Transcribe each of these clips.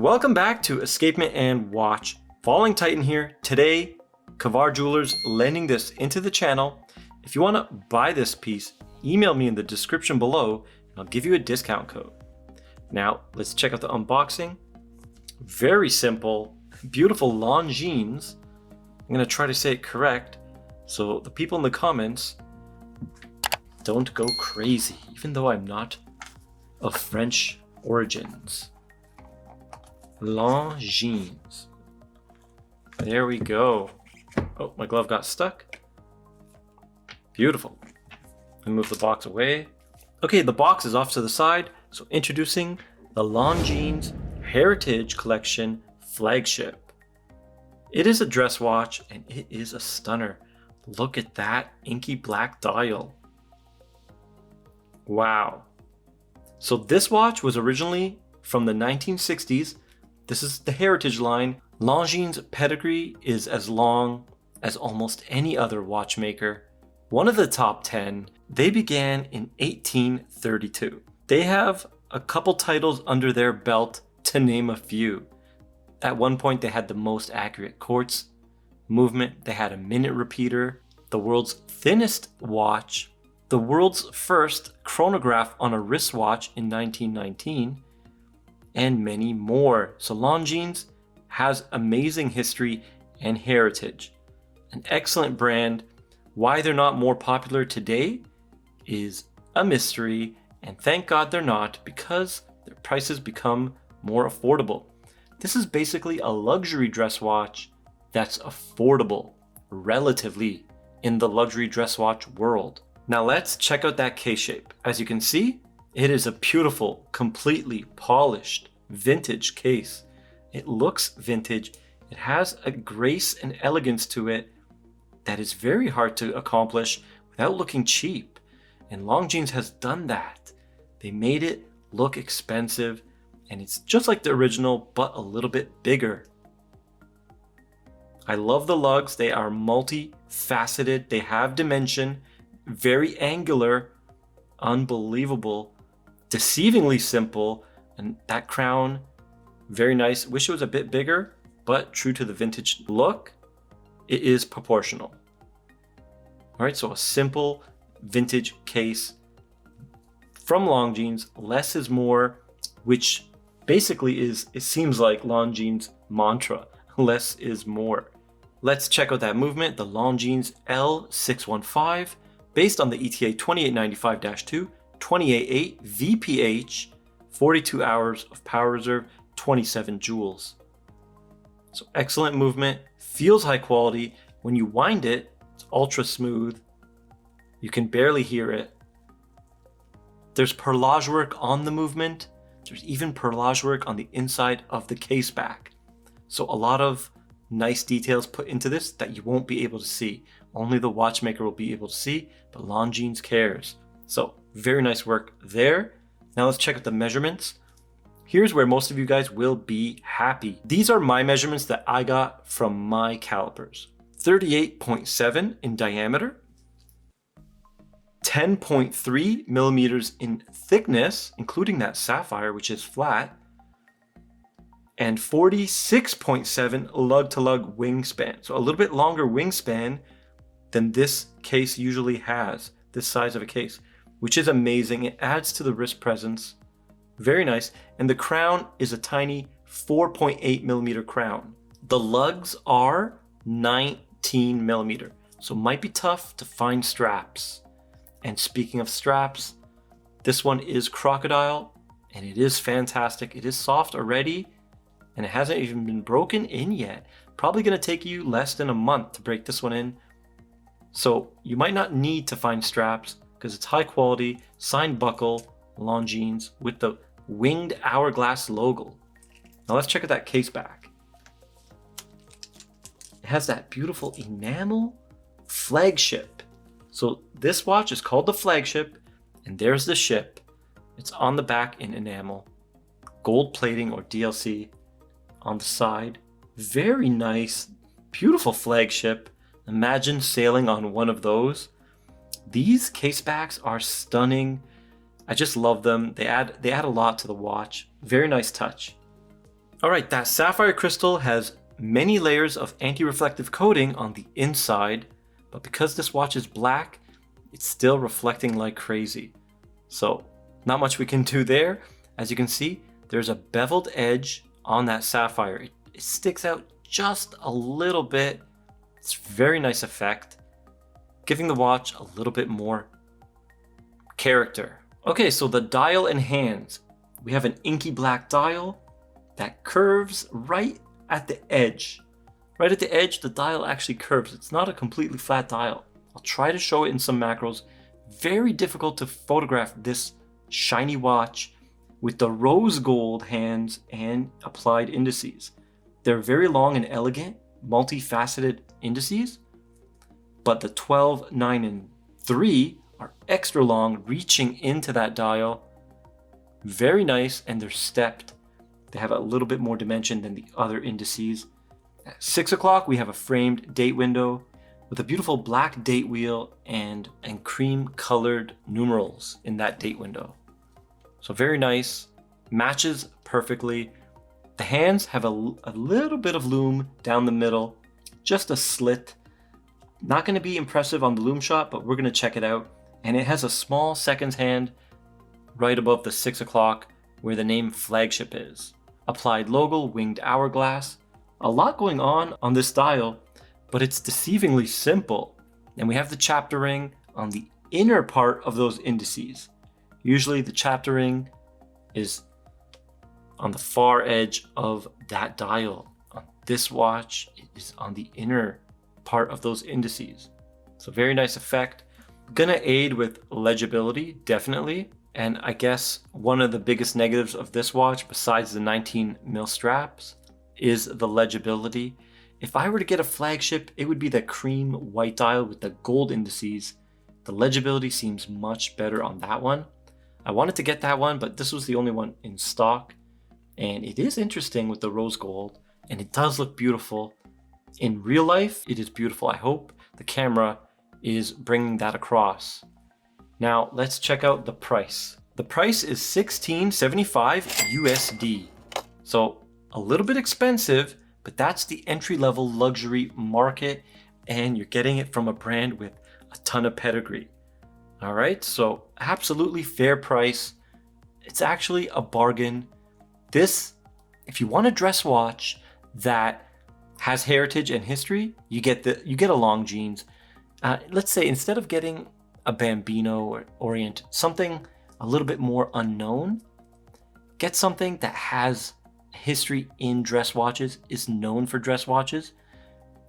welcome back to Escapement and Watch. Falling Titan here. Today, Kavar Jewelers lending this into the channel. If you want to buy this piece, email me in the description below and I'll give you a discount code. Now, let's check out the unboxing. Very simple, beautiful Longines. I'm going to try to say it correct, so the people in the comments don't go crazy, even though I'm not of French origins. Longines. There we go. Oh, my glove got stuck. Beautiful. I move the box away. Okay, the box is off to the side. So introducing the Longines Heritage Collection Flagship. It is a dress watch and it is a stunner. Look at that inky black dial. Wow. So this watch was originally from the 1960s. This is the Heritage line. Longines' pedigree is as long as almost any other watchmaker. One of the top 10, they began in 1832. They have a couple titles under their belt, to name a few. At one point, they had the most accurate quartz movement. They had a minute repeater, the world's thinnest watch, the world's first chronograph on a wristwatch in 1919, and many more. So Longines has amazing history and heritage. An excellent brand. Why they're not more popular today is a mystery, and thank God they're not, because their prices become more affordable. This is basically a luxury dress watch that's affordable, relatively, in the luxury dress watch world. Now let's check out that case shape. As you can see, it is a beautiful, completely polished, vintage case. It looks vintage. It has a grace and elegance to it that is very hard to accomplish without looking cheap. And Longines has done that. They made it look expensive, and it's just like the original, but a little bit bigger. I love the lugs. They are multi-faceted. They have dimension, very angular, unbelievable, deceivingly simple, and that crown, very nice. Wish it was a bit bigger, but true to the vintage look, it is proportional. All right, so a simple vintage case from Longines. Less is more, which basically is, it seems like Longines' mantra. Less is more. Let's check out that movement, the Longines L615, based on the ETA 2895-2, 28.8 VPH, 42 hours of power reserve, 27 joules. So excellent movement, feels high quality. When you wind it, it's ultra smooth. You can barely hear it. There's perlage work on the movement. There's even perlage work on the inside of the case back. So a lot of nice details put into this that you won't be able to see. Only the watchmaker will be able to see, but Longines cares. So very nice work there. Now let's check out the measurements. Here's where most of you guys will be happy. These are my measurements that I got from my calipers. 38.7 in diameter, 10.3 millimeters in thickness, including that sapphire, which is flat, and 46.7 lug-to-lug wingspan. So a little bit longer wingspan than this case usually has, this size of a case, which is amazing. It adds to the wrist presence. Very nice. And the crown is a tiny 4.8 millimeter crown. The lugs are 19 millimeter, so might be tough to find straps. And speaking of straps, this one is crocodile, and it is fantastic. It is soft already, and it hasn't even been broken in yet. Probably gonna take you less than a month to break this one in. So you might not need to find straps because it's high quality, signed buckle, Longines with the winged hourglass logo. Now let's check out that case back. It has that beautiful enamel flagship. So this watch is called the flagship, and there's the ship. It's on the back in enamel. Gold plating or DLC on the side. Very nice, beautiful flagship. Imagine sailing on one of those. These case backs are stunning. I just love them. They add a lot to the watch. Very nice touch. All right, that sapphire crystal has many layers of anti-reflective coating on the inside, but because this watch is black, it's still reflecting like crazy. So not much we can do there. As you can see, there's a beveled edge on that sapphire. It sticks out just a little bit. It's a very nice effect, giving the watch a little bit more character. Okay, so the dial and hands. We have an inky black dial that curves right at the edge. Right at the edge, the dial actually curves. It's not a completely flat dial. I'll try to show it in some macros. Very difficult to photograph this shiny watch with the rose gold hands and applied indices. They're very long and elegant, multifaceted indices, but the 12, 9, and 3 are extra long, reaching into that dial. Very nice, and they're stepped. They have a little bit more dimension than the other indices. At 6 o'clock, we have a framed date window with a beautiful black date wheel and cream colored numerals in that date window. So very nice, matches perfectly. The hands have a little bit of lume down the middle, just a slit. Not going to be impressive on the lume shot, but we're going to check it out. And it has a small seconds hand right above the 6 o'clock where the name flagship is. Applied logo, winged hourglass. A lot going on this dial, but it's deceivingly simple. And we have the chapter ring on the inner part of those indices. Usually the chapter ring is on the far edge of that dial. On this watch, it is on the inner part of those indices. So very nice effect. Gonna aid with legibility, definitely. And I guess one of the biggest negatives of this watch, besides the 19mm straps, is the legibility. If I were to get a flagship, it would be the cream white dial with the gold indices. The legibility seems much better on that one. I wanted to get that one, but this was the only one in stock. And it is interesting with the rose gold, and it does look beautiful. In real life, it is beautiful. I hope the camera is bringing that across. Now let's check out the price. The price is $16.75 USD. So a little bit expensive, but that's the entry-level luxury market, and you're getting it from a brand with a ton of pedigree. All right, so absolutely fair price. It's actually a bargain. This, if you want a dress watch that has heritage and history, you get a Longines. Let's say instead of getting a Bambino or Orient, something a little bit more unknown, get something that has history in dress watches, is known for dress watches,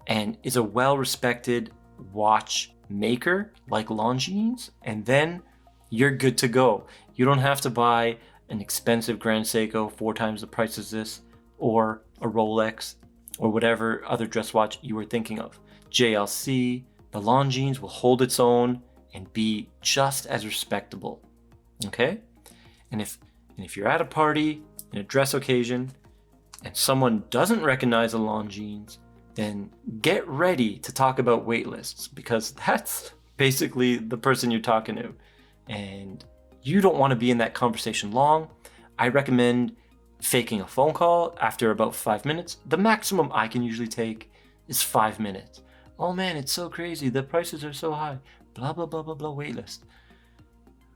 and is a well-respected watch maker like Longines, and then you're good to go. You don't have to buy an expensive Grand Seiko 4 times the price as this, or a Rolex, or whatever other dress watch you were thinking of. JLC, the Longines will hold its own and be just as respectable. Okay? And if you're at a party, in a dress occasion, and someone doesn't recognize a Longines, then get ready to talk about wait lists, because that's basically the person you're talking to. And you don't want to be in that conversation long. I recommend faking a phone call after about 5 minutes. The maximum I can usually take is 5 minutes. Oh man, it's so crazy. The prices are so high. Blah, blah, blah, blah, blah, wait list.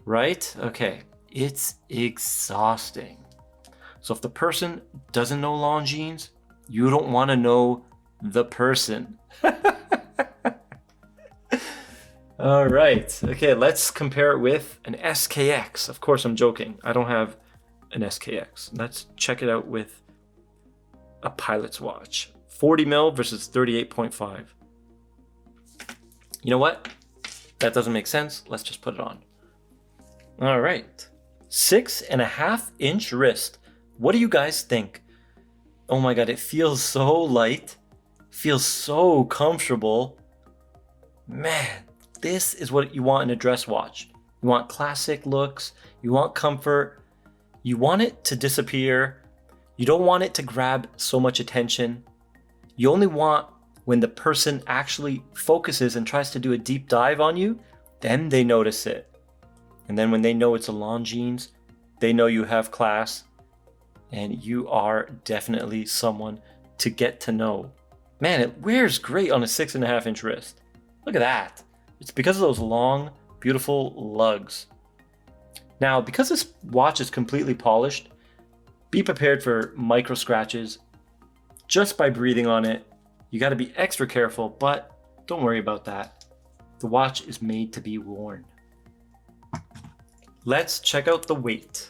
Right? Okay. It's exhausting. So if the person doesn't know Longines, you don't want to know the person. All right. Okay, let's compare it with an SKX. Of course, I'm joking. I don't have an SKX. Let's check it out with a pilot's watch. 40 mil versus 38.5. You know what? That doesn't make sense. Let's just put it on. All right. 6.5-inch wrist. What do you guys think? Oh my God, it feels so light. Feels so comfortable. Man, this is what you want in a dress watch. You want classic looks. You want comfort. You want it to disappear. You don't want it to grab so much attention. You only want when the person actually focuses and tries to do a deep dive on you, then they notice it. And then when they know it's a Longines, they know you have class. and you are definitely someone to get to know. Man, it wears great on a 6.5-inch wrist. Look at that. It's because of those long, beautiful lugs. Now, because this watch is completely polished, be prepared for micro scratches just by breathing on it. You got to be extra careful, but don't worry about that. The watch is made to be worn. Let's check out the weight.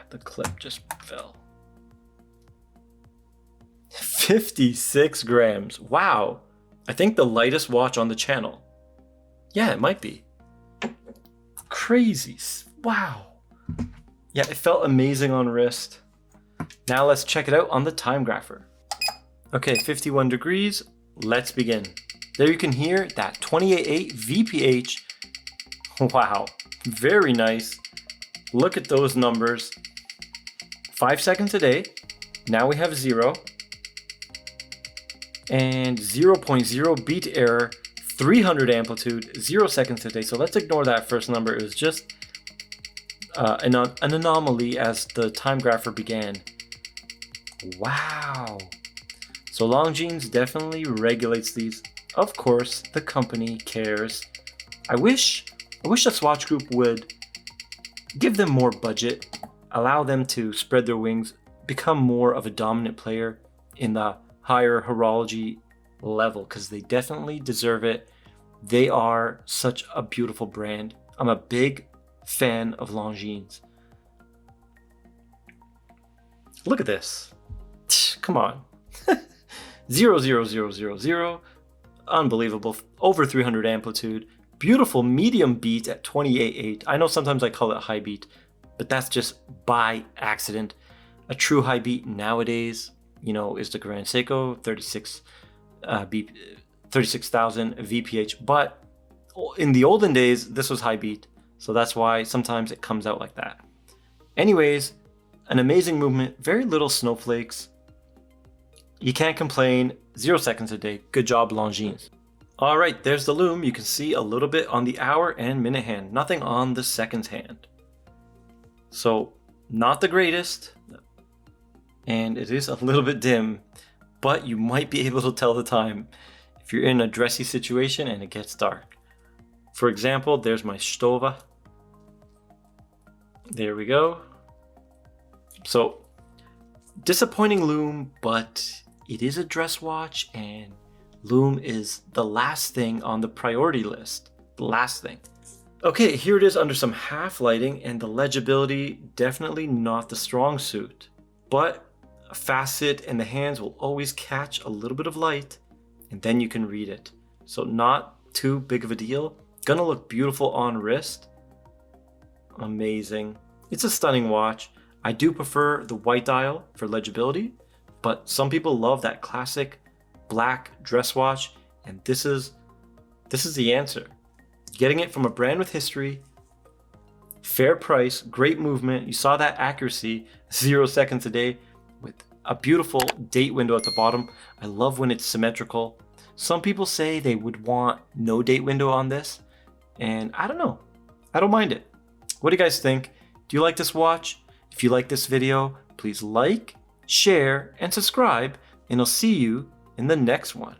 The clip just fell. 56 grams. Wow. I think the lightest watch on the channel. Yeah, it might be. Crazy. Wow. Yeah, it felt amazing on wrist. Now let's check it out on the time grapher. Okay, 51 degrees. Let's begin. There you can hear that 28.8 VPH. Wow, very nice. Look at those numbers. 5 seconds a day. Now we have 0. And 0.0 beat error, 300 amplitude, 0 seconds a day. So let's ignore that first number. It was just an anomaly as the time grapher began. Wow. So Longines definitely regulates these. Of course, the company cares. I wish the Swatch Group would give them more budget, allow them to spread their wings, become more of a dominant player in the higher horology level, because they definitely deserve it. They are such a beautiful brand. I'm a big fan of Longines. Look at this. Come on. 0.0000. Unbelievable. Over 300 amplitude. Beautiful medium beat at 28.8. I know sometimes I call it high beat, but that's just by accident. A true high beat nowadays, you know, is the Grand Seiko 36,000 VPH. But in the olden days, this was high beat. So that's why sometimes it comes out like that. Anyways, an amazing movement, very little snowflakes. You can't complain. 0 seconds a day. Good job, Longines. All right, there's the lume. You can see a little bit on the hour and minute hand, nothing on the seconds hand. So not the greatest, and it is a little bit dim, but you might be able to tell the time if you're in a dressy situation and it gets dark. For example, there's my Stova. There we go. So disappointing lume, but it is a dress watch, and lume is the last thing on the priority list. The last thing. Okay, here it is under some half lighting, and the legibility definitely not the strong suit, but a facet and the hands will always catch a little bit of light, and then you can read it. So not too big of a deal. Gonna look beautiful on wrist. Amazing. It's a stunning watch. I do prefer the white dial for legibility, but some people love that classic black dress watch, and this is the answer. Getting it from a brand with history, fair price, great movement. You saw that accuracy, 0 seconds a day with a beautiful date window at the bottom. I love when it's symmetrical. Some people say they would want no date window on this, and I don't know. I don't mind it. What do you guys think? Do you like this watch? If you like this video, please like, share, and subscribe, and I'll see you in the next one.